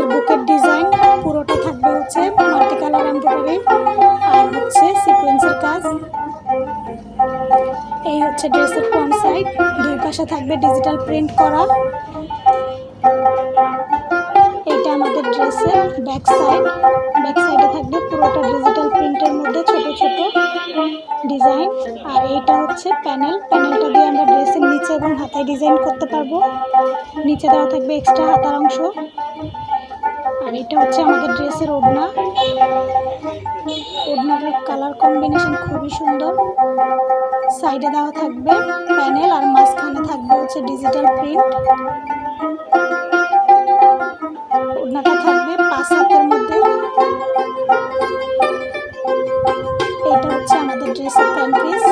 ড্রেসের বুকের ডিজাইন পুরোটা থাকবে হচ্ছে মাল্টি কালার এমব্রয়ডারি আর হচ্ছে সিকোয়েন্সের কাজ। এই হচ্ছে ড্রেসের ফ্রন্ট সাইড, দুই পাশে থাকবে ডিজিটাল প্রিন্ট করা। এইটা আমাদের ড্রেসের ব্যাক সাইড, ব্যাক সাইডে থাকবে পুরোটা ডিজিটাল প্রিন্টের মধ্যে ছোট ছোট ডিজাইন। আর এইটা হচ্ছে প্যানেল, প্যানেলটা দিয়ে আমরা ড্রেসের নিচে এবং হাতায় ডিজাইন করতে পারবো। নিচে দেওয়া থাকবে এক্সট্রা হাতার অংশ। আর এটা হচ্ছে আমাদের ড্রেসের ওড়না, ওড়নার কালার কম্বিনেশন খুবই সুন্দর। সাইডে দেওয়া থাকবে প্যানেল আর মাঝখানে থাকবে হচ্ছে ডিজিটাল প্রিন্ট। ওড়নাটা থাকবে 5 হাতের মধ্যে। এটা হচ্ছে আমাদের ড্রেসের প্যান্ট পিস।